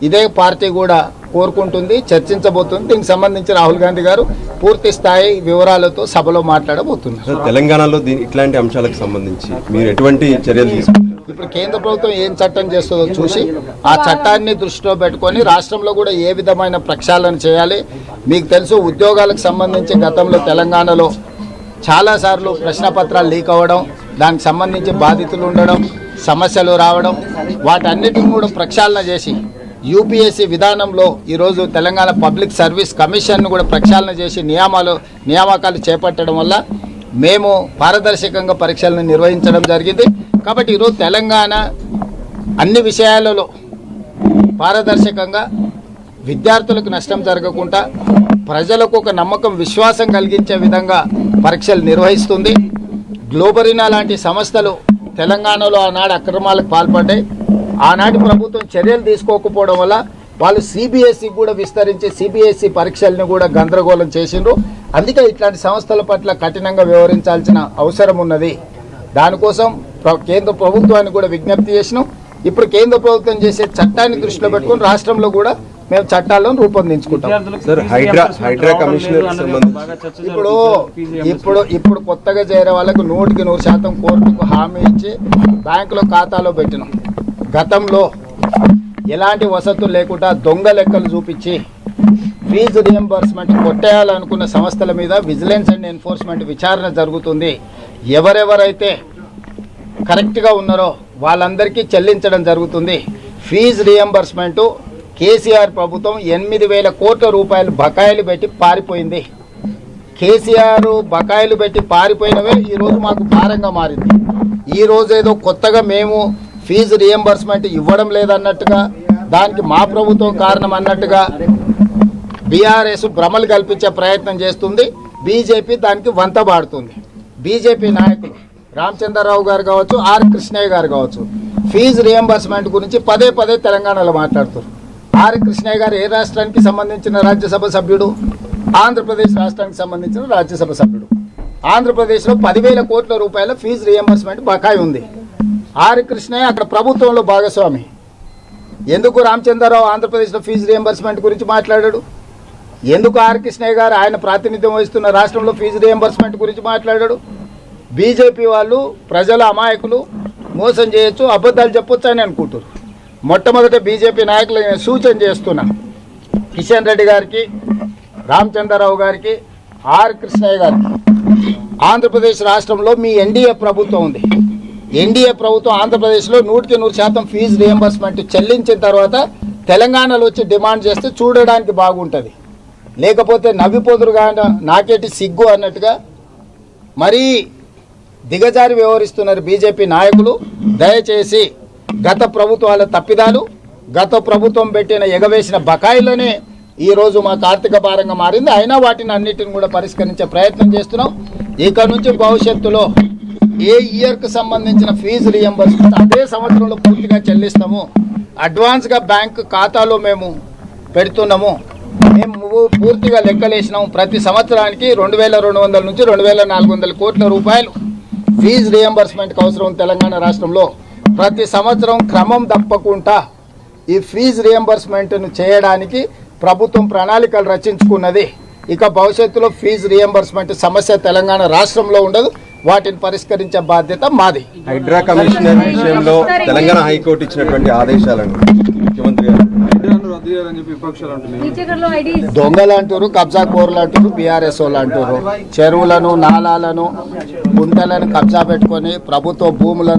ఇదే పార్టీ కూడా కోరుకుంటుంది, చర్చించబోతుంది. దీనికి సంబంధించి రాహుల్ గాంధీ గారు పూర్తి స్థాయి వివరాలతో సభలో మాట్లాడబోతున్నారు. తెలంగాణలో ఇట్లాంటి అంశాలకు సంబంధించి మీరు ఎటువంటి చర్యలు తీసుకుంటారు? ఇప్పుడు కేంద్ర ప్రభుత్వం ఏం చట్టం చేస్తుందో చూసి ఆ చట్టాన్ని దృష్టిలో పెట్టుకొని రాష్ట్రంలో కూడా ఏ విధమైన ప్రక్షాళన చేయాలి. మీకు తెలుసు, ఉద్యోగాలకు సంబంధించి గతంలో తెలంగాణలో చాలాసార్లు ప్రశ్నపత్రాలు లీక్ అవ్వడం, దానికి సంబంధించి బాధితులు ఉండడం, సమస్యలు రావడం, వాటన్నిటిని కూడా ప్రక్షాళన చేసి యూపీఎస్సీ విధానంలో ఈరోజు తెలంగాణ పబ్లిక్ సర్వీస్ కమిషన్ను కూడా ప్రక్షాళన చేసి నియామకాలు చేపట్టడం వల్ల మేము పారదర్శకంగా పరీక్షలను నిర్వహించడం జరిగింది. కాబట్టి ఈరోజు తెలంగాణ అన్ని విషయాలలో పారదర్శకంగా విద్యార్థులకు నష్టం జరగకుండా ప్రజలకు ఒక నమ్మకం, విశ్వాసం కలిగించే విధంగా పరీక్షలు నిర్వహిస్తుంది. గ్లోబరీనా లాంటి సంస్థలు తెలంగాణలో ఆనాడు అక్రమాలకు పాల్పడ్డాయి. ఆనాటి ప్రభుత్వం చర్యలు తీసుకోకపోవడం వల్ల వాళ్ళు సిబిఎస్ఈ కూడా విస్తరించి సిబిఎస్ఈ పరీక్షలను కూడా గందరగోళం చేసిండ్రు. అందుకే ఇట్లాంటి సంస్థల పట్ల కఠినంగా వ్యవహరించాల్సిన అవసరం ఉన్నది. దానికోసం కేంద్ర ప్రభుత్వాన్ని కూడా విజ్ఞప్తి చేసినాం. ఇప్పుడు కేంద్ర ప్రభుత్వం చేసే చట్టాన్ని దృష్టిలో పెట్టుకుని రాష్ట్రంలో కూడా మేము చట్టాలను రూపొందించుకుంటాం. ఇప్పుడు కొత్తగా చేరే వాళ్ళకు 100% కోర్టుకు హామీ ఇచ్చి బ్యాంకులో ఖాతాలో పెట్టినాం. గతంలో ఎలాంటి వసతులు లేకుండా దొంగ లెక్కలు చూపించి ఫీజు రియంబర్స్మెంట్ కొట్టేయాలనుకున్న సంస్థల మీద విజిలెన్స్ అండ్ ఎన్ఫోర్స్మెంట్ విచారణ జరుగుతుంది. ఎవరెవరైతే కరెక్ట్గా ఉన్నారో వాళ్ళందరికీ చెల్లించడం జరుగుతుంది. ఫీజు రియంబర్స్మెంటు కేసీఆర్ ప్రభుత్వం 8,000 కోట్ల రూపాయలు బకాయిలు పెట్టి పారిపోయింది. కేసీఆర్ బకాయిలు పెట్టి పారిపోయినవే ఈరోజు మాకు భారంగా మారింది. ఈరోజు ఏదో కొత్తగా మేము ఫీజు రియంబర్స్మెంట్ ఇవ్వడం లేదన్నట్టుగా, దానికి మా ప్రభుత్వం కారణం అన్నట్టుగా బీఆర్ఎస్ భ్రమలు కల్పించే ప్రయత్నం చేస్తుంది. బీజేపీ దానికి వంతబాడుతుంది. బీజేపీ నాయకులు రామచంద్రరావు గారు కావచ్చు, ఆర్ కృష్ణయ్య గారు కావచ్చు, ఫీజు రియంబర్స్మెంట్ గురించి పదే పదే తెలంగాణలో మాట్లాడుతారు. ఆర్ కృష్ణయ్య గారు ఏ రాష్ట్రానికి సంబంధించిన రాజ్యసభ సభ్యుడు? ఆంధ్రప్రదేశ్ రాష్ట్రానికి సంబంధించిన రాజ్యసభ సభ్యుడు. ఆంధ్రప్రదేశ్లో 10,000 కోట్ల రూపాయల ఫీజు రియంబర్స్మెంట్ బకాయి ఉంది. ఆర్ కృష్ణయ్య అక్కడ ప్రభుత్వంలో భాగస్వామి. ఎందుకు రామచంద్రరావు ఆంధ్రప్రదేశ్లో ఫీజు రియంబర్స్మెంట్ గురించి మాట్లాడాడు? ఎందుకు ఆర్ కృష్ణయ్య గారు ఆయన ప్రాతినిధ్యం వహిస్తున్న రాష్ట్రంలో ఫీజు రియంబర్స్మెంట్ గురించి మాట్లాడాడు? బీజేపీ వాళ్ళు ప్రజల అమాయకులు, మోసం చేయొచ్చు, అబద్ధాలు చెప్పొచ్చు అని అనుకుంటారు. మొట్టమొదట బీజేపీ నాయకులు నేను సూచన చేస్తున్నా, కిషన్ రెడ్డి గారికి, రామచంద్రరావు గారికి, ఆర్ కృష్ణయ్య గారికి, ఆంధ్రప్రదేశ్ రాష్ట్రంలో మీ ఎన్డీఏ ప్రభుత్వం ఉంది. ఎన్డీఏ ప్రభుత్వం ఆంధ్రప్రదేశ్లో 100% ఫీజు రియంబర్స్మెంట్ చెల్లించిన తర్వాత తెలంగాణలో వచ్చి డిమాండ్ చేస్తే చూడడానికి బాగుంటుంది. లేకపోతే నవ్విపోదురుగా నాకేటి సిగ్గు అన్నట్టుగా మరీ దిగజారి వ్యవహరిస్తున్నారు బీజేపీ నాయకులు. దయచేసి గత ప్రభుత్వాల తప్పిదాలు, గత ప్రభుత్వం పెట్టిన ఎగవేసిన బకాయిలనే ఈరోజు మాకు ఆర్థిక భారంగా మారింది. అయినా వాటిని అన్నిటిని కూడా పరిష్కరించే ప్రయత్నం చేస్తున్నాం. ఇక నుంచి భవిష్యత్తులో ఏ ఇయర్కు సంబంధించిన ఫీజు రియంబర్స్మెంట్ అదే సంవత్సరంలో పూర్తిగా చెల్లిస్తాము. అడ్వాన్స్గా బ్యాంకు ఖాతాలో మేము పెడుతున్నాము. మేము పూర్తిగా లెక్కలేసినాము. ప్రతి సంవత్సరానికి 2,200 నుంచి 2,400 కోట్ల రూపాయలు ఫీజు రియంబర్స్మెంట్కి అవసరం తెలంగాణ రాష్ట్రంలో. ప్రతి సంవత్సరం క్రమం తప్పకుండా ఈ ఫీజు రియంబర్స్మెంట్ను చేయడానికి ప్రభుత్వం ప్రణాళికలు రచించుకున్నది. ఇక భవిష్యత్తులో ఫీజు రియంబర్స్మెంట్ సమస్య తెలంగాణ రాష్ట్రంలో ఉండదు. వాటిని పరిష్కరించే బాధ్యత మాది. హైడ్రా కమిషనర్ విషయంలో తెలంగాణ హైకోర్టు ఇచ్చినటువంటి ఆదేశాలను ముఖ్యమంత్రి గారు దొంగలు అంటారు, కబ్జా కోర్లు అంటారు, బీఆర్ఎస్ వాళ్ళు అంటారు. చెరువులను, నాలాలను, గుంతలను కబ్జా పెట్టుకొని ప్రభుత్వ భూములను